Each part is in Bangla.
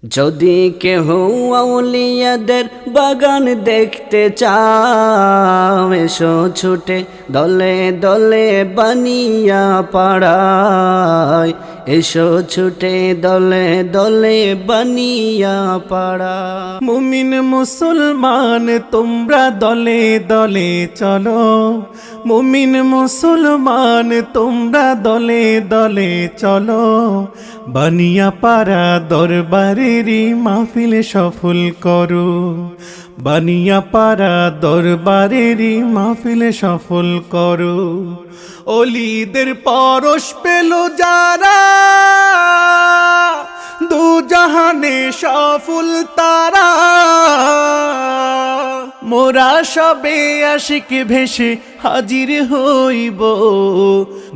যদি কেহ আউলিয়াদের বাগান দেখতে চাও, এসো ছুটে দলে দলে বানিয়া পাড়ায়, এসো ছুটে দলে দলে বানিয়া পাড়া। মুমিন মুসলমান তোমরা দলে দলে চলো, মুমিন মুসলমান তোমরা দলে দলে চলো, বানিয়া পাড়া দরবারেরই মাহফিল সফল করো, বানিয়া পাড়া দরবারেরই মাহফিল সফল করো। ওলিদের পরশ পেল যারা, দু জাহানে সফল তারা, মোরা সবে আশিক ভেসে হাজির হইব,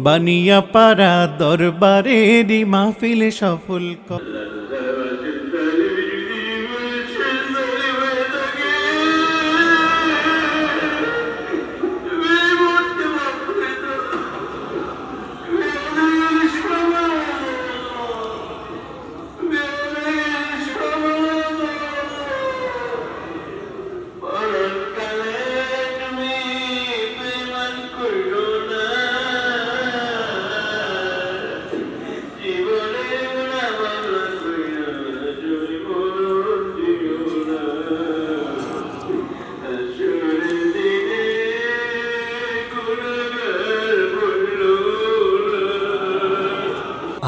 বানিয়া পাড়া দরবারেরই মাহফিল সফল কর।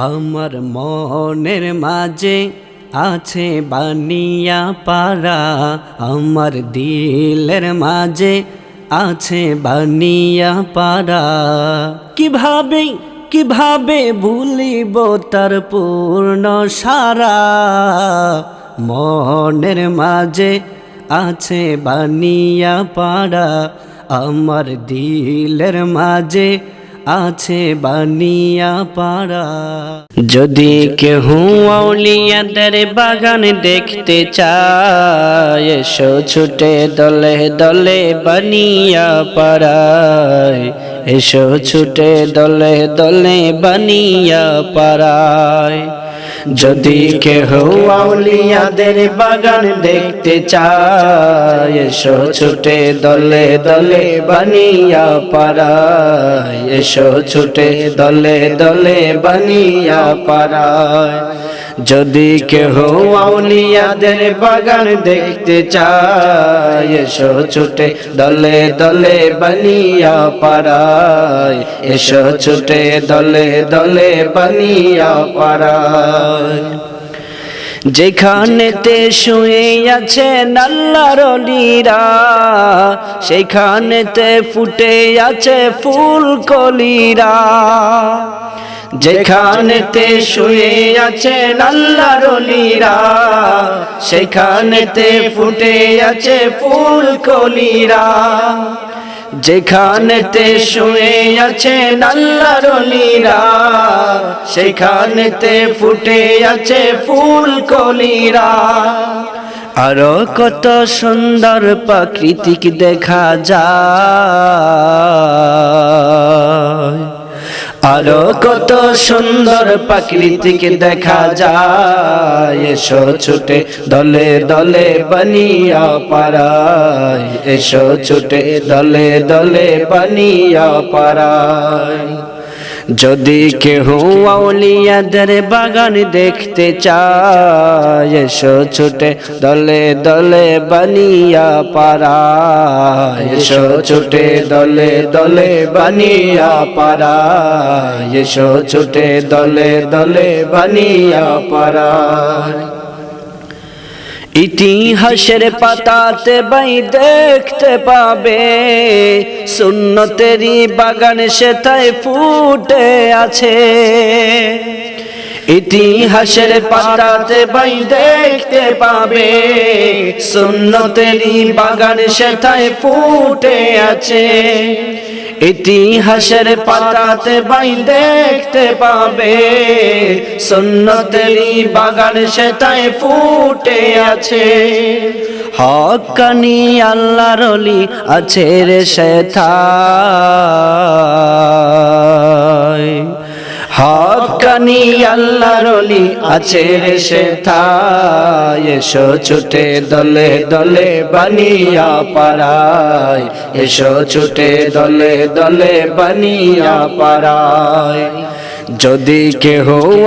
আমার মনের মাঝে আছে বানিয়া পাড়া, আমার দিলের মাঝে আছে বানিয়া পাড়া। কিভাবে ভুলিব তার পূর্ণ সারা, মনের মাঝে আছে বানিয়া পাড়া, আমার দিলের মাঝে আছে বানিয়া পাড়া। যদি কেহ আউলিয়াদের বাগান দেখতে চায়, এসো ছুটে দলে দলে বানিয়া পাড়ায়, এসো ছুটে দলে দলে বানিয়া পাড়ায়। যদি কেহ আউলিয়াদের বাগান দেখতে চায়, এসো ছুটে দলে দলে বানিয়া পাড়ায়, এসো ছুটে দলে দলে বানিয়া পাড়ায়। যদি কেহ আউলিয়াদের বাগান দেখতে চায়, এসো ছুটে দলে দলে বানিয়া পাড়ায়, এসো ছুটে দলে দলে বানিয়া পাড়ায়। যেখানেতে শুয়ে আছেন আল্লাহর ওলিরা, সেখানেতে ফুটে আছে ফুল কলিরা। যেখানেতে শুয়ে আছেন আল্লাহর ওলিরা, সেখানেতে ফুটে আছে ফুল কলিরা। যেখানেতে শুয়ে আছেন আল্লাহর ওলিরা, সেখানেতে ফুটে আছে ফুল কলিরা। আরো কত সুন্দর প্রাকৃতিক দেখা যায়, আরো কত সুন্দর প্রাকৃতিক দেখা যায়। এসো ছুটে দলে দলে বানিয়া পাড়ায়, এসো ছুটে দলে দলে বানিয়া পাড়ায়। যদি কেহ আউলিয়াদের বাগান দেখতে চায়, এসো ছুটে দলে দলে বানিয়া পাড়ায়, এসো ছুটে দলে দলে বানিয়া পাড়ায়, এসো ছুটে দলে দলে বানিয়া পাড়ায়। ইতিহাসের পাতাতে বাই দেখতে পাবে, সুন্নতেরই বাগান সেথায় ফুটে আছে। ইতিহাসের পাতাতে বাই দেখতে পাবে, সুন্নতেরই বাগান সেথায় ফুটে আছে। ইতিহাসের পাতাতে বাই দেখতে পাবে, সুন্নতেরই বাগান সেথায় ফুটে আছে। হক্কানি আল্লাহর ওলি আছে রে সেথায়, হক্কানি আল্লাহর ওলি আছে রে সেথায়, এসো ছুটে দলে দলে বানিয়া পাড়ায়, এসো ছুটে দলে দলে বানিয়া পাড়ায়। যদি কেহ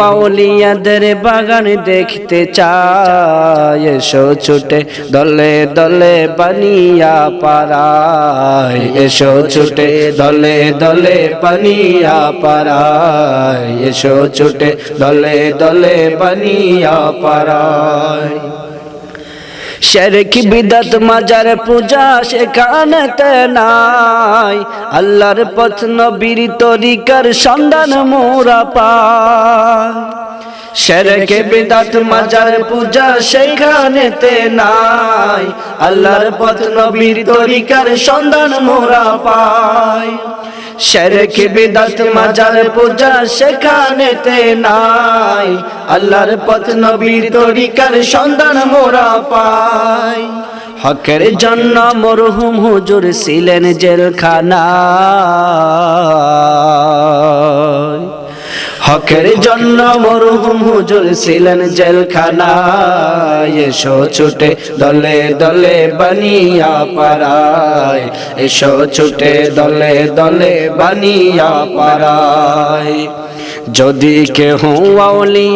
আউলিয়াদের বাগান দেখতে চায়, এসো ছুটে দলে দলে বানিয়া পাড়ায়, এসো ছুটে দলে দলে বানিয়া পাড়ায়, এসো ছুটে দলে দলে বানিয়া পাড়ায়। শিরক বিদআত মাজার পূজা সেখানেতে নাই, আল্লাহর পথ নবীর তরিকার সন্ধান মোরা পাই। শিরক বিদআত মাজার পূজা সেখানেতে নাই, আল্লাহর পথ নবীর তরিকার সন্ধান মোরা পাই। শিরক বিদআত মাজার পূজা সেখানেতে নাই, আল্লাহর পথ নবীর তরিকার সন্ধান মোরা পাই। হকের জন্য মরহুম হুজুর ছিলেন জেলখানায়, হকের জন্য মরহুম হুজুর ছিলেন জেলখানায়, এসো ছুটে দলে দলে বানিয়া পাড়ায়, এসো ছুটে দলে দলে বানিয়া পাড়ায়। যদি কেহ আউলিয়া